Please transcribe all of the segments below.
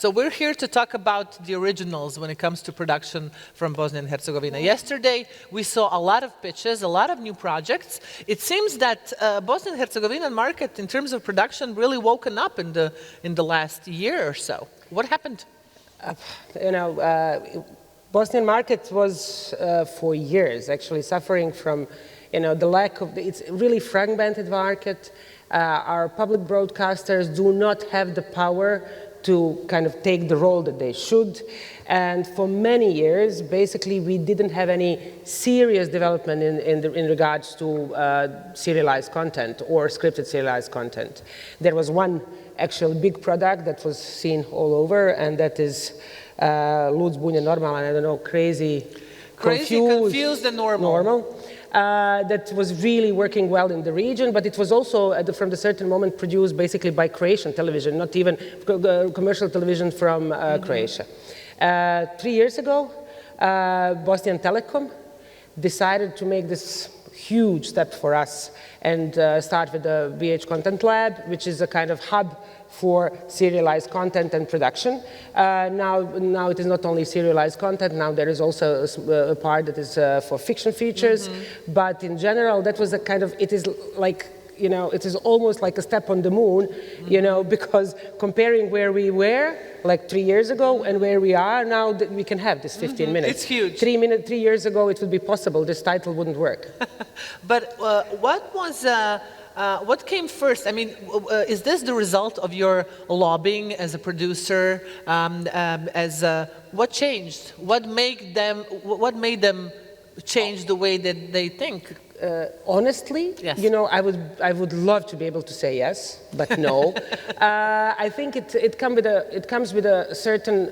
So we're here to talk about the originals when it comes to production from Bosnia and Herzegovina. Yesterday, we saw a lot of pitches, a lot of new projects. It seems that Bosnian and Herzegovinian market, in terms of production, really woken up in the last year or so. What happened? Bosnian market was for years actually suffering from the lack of, it's a really fragmented market. Our public broadcasters do not have the power to kind of take the role that they should. And for many years, basically, we didn't have any serious development in regards to serialized content or scripted serialized content. There was one actual big product that was seen all over, and that is Lud, Zbunjen, Normalan, I don't know, crazy, confused and normal. That was really working well in the region, but it was also, from a certain moment, produced basically by Croatian television, not even commercial television from Croatia. 3 years ago, Bosnian Telecom decided to make this huge step for us and start with the BH Content Lab, which is a kind of hub for serialized content and production. Now it is not only serialized content, now there is also a part that is for fiction features, but in general that was a kind of, it is like, it is almost like a step on the moon, because comparing where we were like 3 years ago and where we are now, that we can have this 15 minutes. It's huge. 3 years ago it would be possible, this title wouldn't work. But what came first? I mean, is this the result of your lobbying as a producer? What changed? What made them change the way that they think? Honestly, yes. I would love to be able to say yes, but no. I think it comes with a certain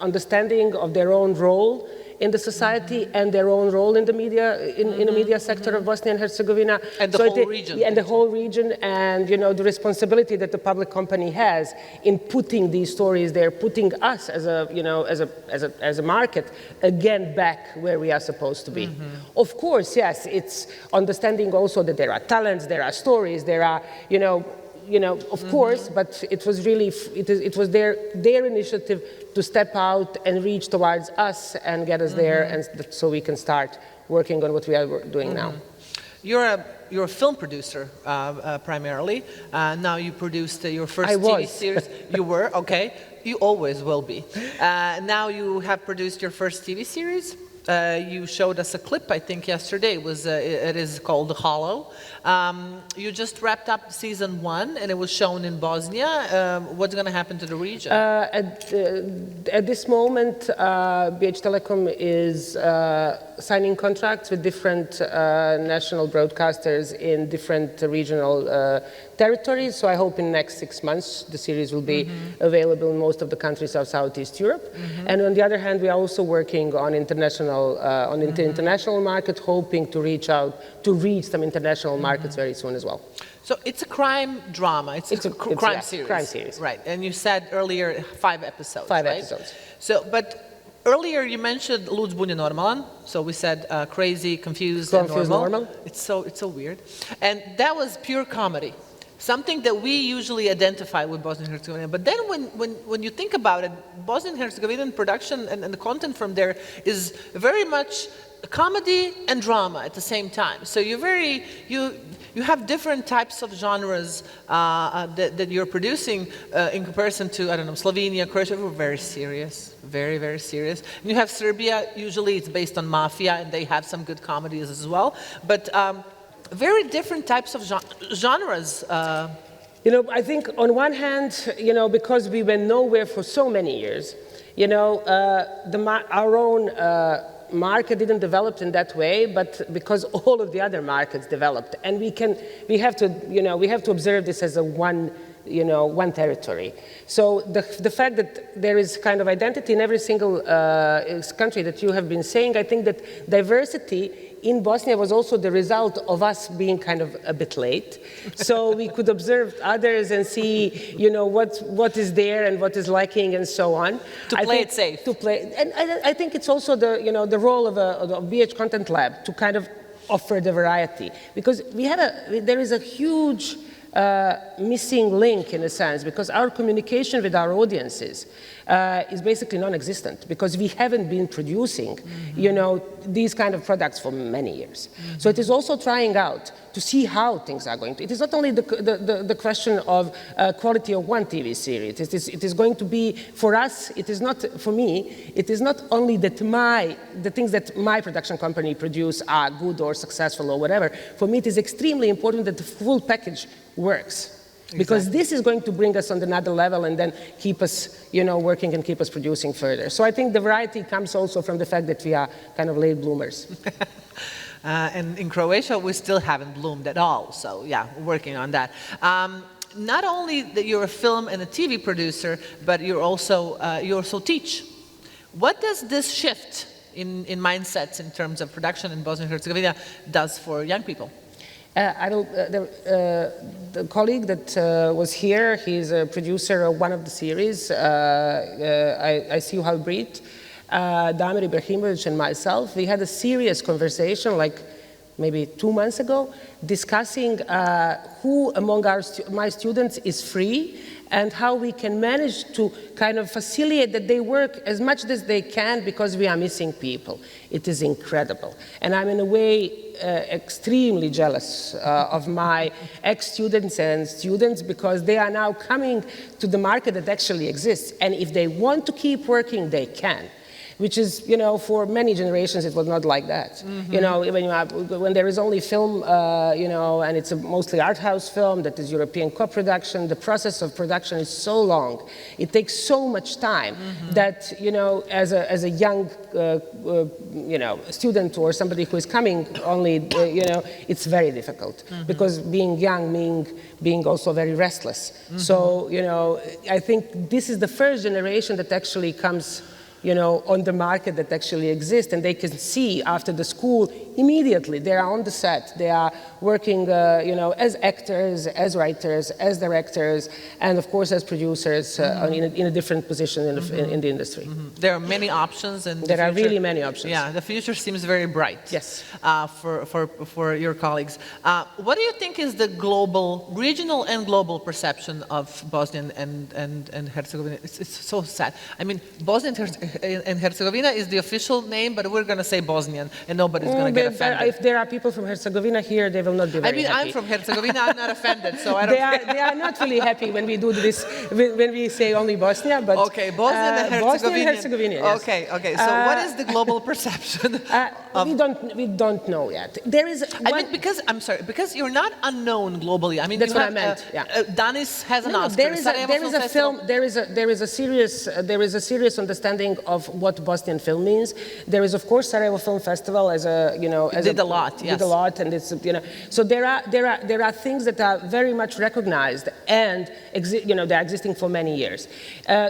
understanding of their own role in the society and their own role in the media, in the media sector of Bosnia and Herzegovina. And the whole region. And the whole region, and the responsibility that the public company has in putting these stories there, putting us as a market again back where we are supposed to be. Of course, yes, it's understanding also that there are talents, there are stories, there are, of course, but it was really, it was their initiative to step out and reach towards us and get us there, and so we can start working on what we are doing now. You're a film producer primarily. Now you produced your first TV series. You were, okay. You always will be. Now you have produced your first TV series. You showed us a clip, I think, yesterday. It is called Hollow. You just wrapped up season 1, and it was shown in Bosnia. What's going to happen to the region? At this moment, BH Telecom is signing contracts with different national broadcasters in different regional territories. So I hope in the next 6 months the series will be available in most of the countries of Southeast Europe. And on the other hand, we are also working on international international market, hoping to reach some international markets very soon as well. So it's a crime drama. It's a crime series. Crime series. Right. And you said earlier 5 episodes. 5 right? episodes. So, but earlier you mentioned Lud, Zbunjen, Normalan. So we said crazy, confused, and normal. It's so weird. And that was pure comedy. Something that we usually identify with Bosnia and Herzegovina. But then when you think about it, Bosnian and Herzegovinian production and the content from there is very much comedy and drama at the same time. So you have different types of genres that you're producing in comparison to, I don't know, Slovenia, Croatia. We're very serious, very, very serious. And you have Serbia, usually it's based on mafia, and they have some good comedies as well. But very different types of genres. I think on one hand, because we went nowhere for so many years, our own market didn't develop in that way, but because all of the other markets developed, and we have to observe this as a one territory. So the fact that there is kind of identity in every single country that you have been saying, I think that diversity in Bosnia was also the result of us being kind of a bit late. So we could observe others and see, what is there and what is lacking and so on. To play it safe. And I think it's also the role of a BH Content Lab to kind of offer the variety, because there is a huge missing link in a sense, because our communication with our audiences is basically non-existent, because we haven't been producing, you know, these kind of products for many years. So it is also trying out to see how things are going to. It is not only the question of quality of one TV series. It is going to be, for us, it is not, for me, it is not only that the things that my production company produce are good or successful or whatever. For me, it is extremely important that the full package works. Because Exactly. this is going to bring us on another level and then keep us, you know, working and keep us producing further. So I think the variety comes also from the fact that we are kind of late bloomers. And in Croatia, we still haven't bloomed at all. So yeah, we're working on that. Not only that you're a film and a TV producer, but you also teach. What does this shift in mindsets in terms of production in Bosnia and Herzegovina does for young people? The colleague that was here, he's a producer of one of the series, I See You How Breathe, Damir Ibrahimovic and myself. We had a serious conversation, like maybe 2 months ago, discussing who among my students is free and how we can manage to kind of facilitate that they work as much as they can, because we are missing people. It is incredible. And I'm in a way extremely jealous of my ex-students and students, because they are now coming to the market that actually exists. And if they want to keep working, they can. Which is, you know, for many generations, it was not like that. You know, when there is only film, you know, and it's a mostly art house film that is European co-production, the process of production is so long. It takes so much time that, you know, as a young, you know, student or somebody who is coming only, you know, it's very difficult. Because being young, being also very restless. So, you know, I think this is the first generation that actually comes, you know, on the market that actually exists, and they can see after the school immediately. They are on the set. They are working, you know, as actors, as writers, as directors, and of course as producers in a different position in the industry. There are many options, and there are really many options. Yeah, the future seems very bright. Yes. For your colleagues. What do you think is the global, regional and global perception of Bosnia and Herzegovina? It's so sad. I mean, Bosnia and Herzegovina is the official name, but we're going to say Bosnian, and nobody's going to get offended. If there are people from Herzegovina here, they will not be very happy. I'm from Herzegovina. I'm not offended, so I don't care. They are not really happy when we do this, when we say only Bosnia, but okay, Bosnia and Herzegovina. Yes. Okay. So what is the global perception? We don't know yet. There is. Because you're not unknown globally. I mean, that's what I meant. Danis has an Oscar. There is a serious understanding of what Bosnian film means. There is, of course, Sarajevo Film Festival as a, you know, did a lot, and it's, you know, so there are things that are very much recognized and you know, they are existing for many years.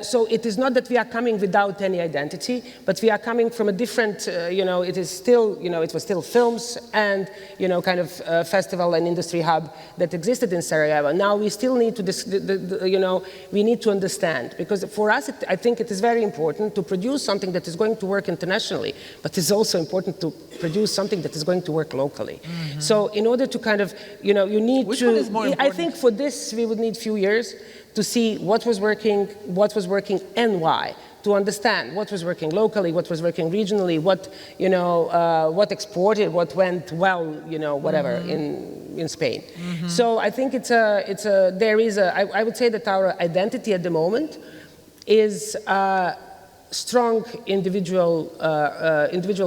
So it is not that we are coming without any identity, but we are coming from a different, you know, it is still, you know, it was still films and, you know, kind of festival and industry hub that existed in Sarajevo. Now we still need to, you know, we need to understand, because for us, I think it is very important to produce something that is going to work internationally, but it's also important to produce something that is going to work locally. So in order to kind of, you know, you need Which one is more important? I think for this, we would need a few years to see what was working and why, to understand what was working locally, what was working regionally, what, you know, what exported, what went well, you know, whatever, in Spain. So I think I would say that our identity at the moment is strong individual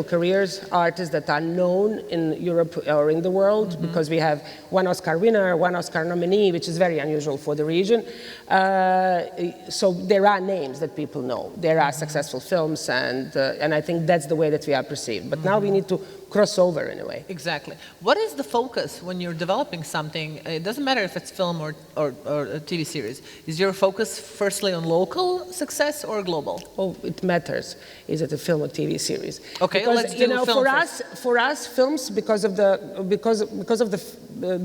careers, artists that are known in Europe or in the world, because we have one Oscar winner, one Oscar nominee, which is very unusual for the region. So there are names that people know. There are successful films, and I think that's the way that we are perceived. But now we need to cross over in a way. Exactly. What is the focus when you're developing something? It doesn't matter if it's film or a TV series. Is your focus firstly on local success or global? Oh, it matters. Is it a film or TV series? Okay, because, let's do film first. For us, films, because of the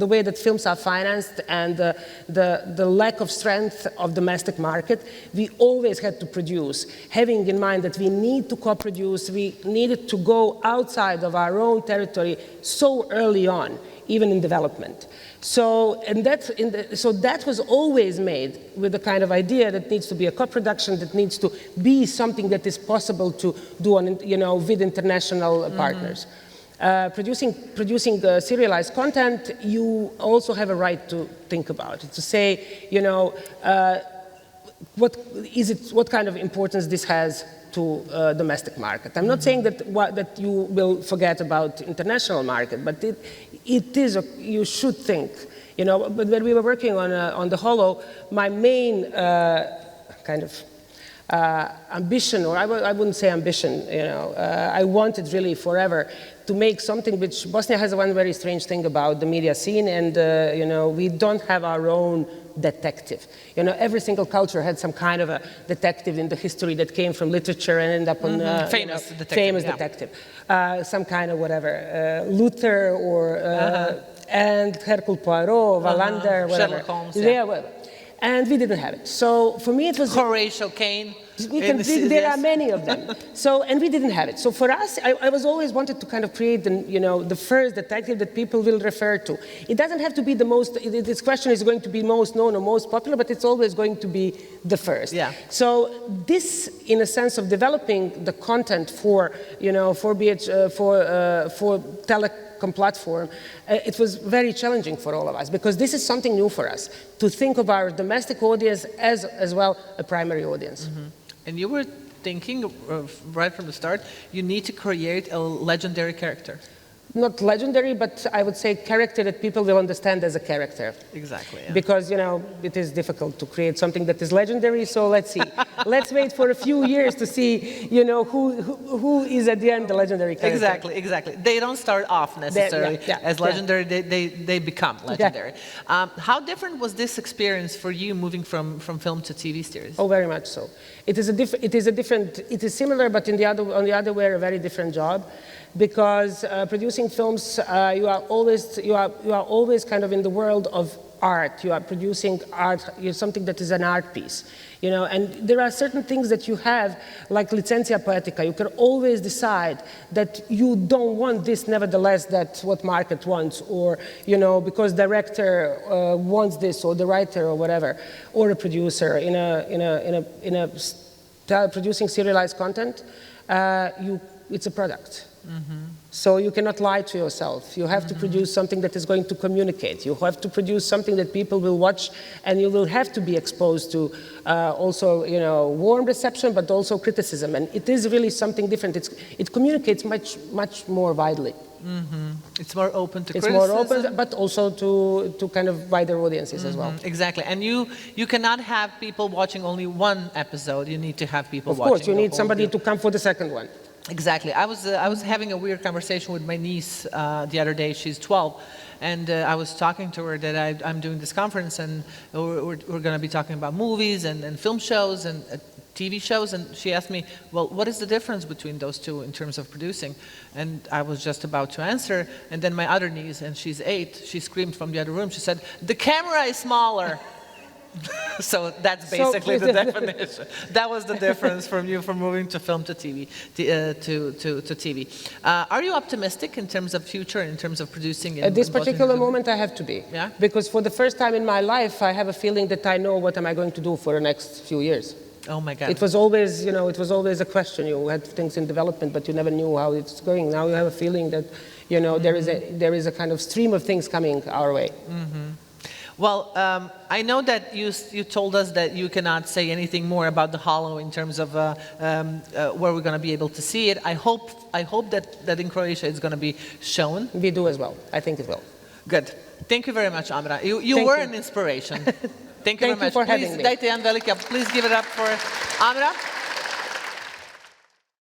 way that films are financed and the lack of strength of domestic market, we always had to produce, having in mind that we need to co-produce, we needed to go outside of our own territory so early on, even in development. So, so that was always made with the kind of idea that needs to be a co-production, that needs to be something that is possible to do on, with international partners. Producing serialized content, you also have a right to think about it, to say, what kind of importance this has to domestic market. I'm not saying that you will forget about international market, but it is, you should think, but when we were working on the Holo, my main kind of ambition, or I wouldn't say ambition, I wanted really forever to make something which Bosnia has one very strange thing about the media scene, and we don't have our own detective. Every single culture had some kind of a detective in the history that came from literature and ended up on famous detective. Famous detective. Some kind of whatever, Luther or and Hercule Poirot, Wallander, whatever. Sherlock Holmes. Whatever. And we didn't have it. So for me, it was Horatio Kane. There are many of them. So, and we didn't have it. So for us, I was always wanted to kind of create the first detective that people will refer to. It doesn't have to be the most, this question is going to be most known or most popular, but it's always going to be the first. Yeah. So this, in a sense of developing the content for telecom platform, it was very challenging for all of us, because this is something new for us, to think of our domestic audience as well a primary audience. Mm-hmm. And you were thinking right from the start, you need to create a legendary character. Not legendary, but I would say character that people will understand as a character. Exactly. Yeah. Because, it is difficult to create something that is legendary, so let's see. Let's wait for a few years to see, who is at the end the legendary character. Exactly. They don't start off necessarily as legendary, they become legendary. Yeah. How different was this experience for you moving from film to TV series? Oh, very much so. It is similar, but on the other way, a very different job. Because producing films, you are always kind of in the world of art. You are producing art, something that is an art piece. And there are certain things that you have, like licentia poetica. You can always decide that you don't want this, nevertheless, that's what market wants, or because director wants this, or the writer, or whatever, or a producer producing serialized content. It's a product. Mm-hmm. So you cannot lie to yourself. You have to produce something that is going to communicate. You have to produce something that people will watch, and you will have to be exposed to also, warm reception, but also criticism. And it is really something different. It communicates much more widely. Mm-hmm. It's more open to criticism. It's more open, but also to kind of wider audiences as well. Exactly. And you cannot have people watching only one episode. You need to have people watching. Of course, you need somebody to come for the second one. Exactly. I was having a weird conversation with my niece the other day. She's 12, and I was talking to her that I'm doing this conference, and we're going to be talking about movies and film shows and TV shows, and she asked me, well, what is the difference between those two in terms of producing? And I was just about to answer, and then my other niece, and she's 8, she screamed from the other room. She said, "The camera is smaller." So that's basically the definition. That was the difference from moving to film to TV, to TV. Are you optimistic in terms of future, in terms of producing? At this particular moment, I have to be. Yeah? Because for the first time in my life, I have a feeling that I know what am I going to do for the next few years. Oh my God. It was always, a question. You had things in development, but you never knew how it's going. Now you have a feeling that, there is a kind of stream of things coming our way. Mm-hmm. Well, I know that you told us that you cannot say anything more about the Holo in terms of where we're going to be able to see it. I hope that in Croatia it's going to be shown. We do as well. I think it will. Good. Thank you very much, Amra. You were an inspiration. Thank you very much. Thank you for having me. Dajte jedan veliki, please give it up for Amra.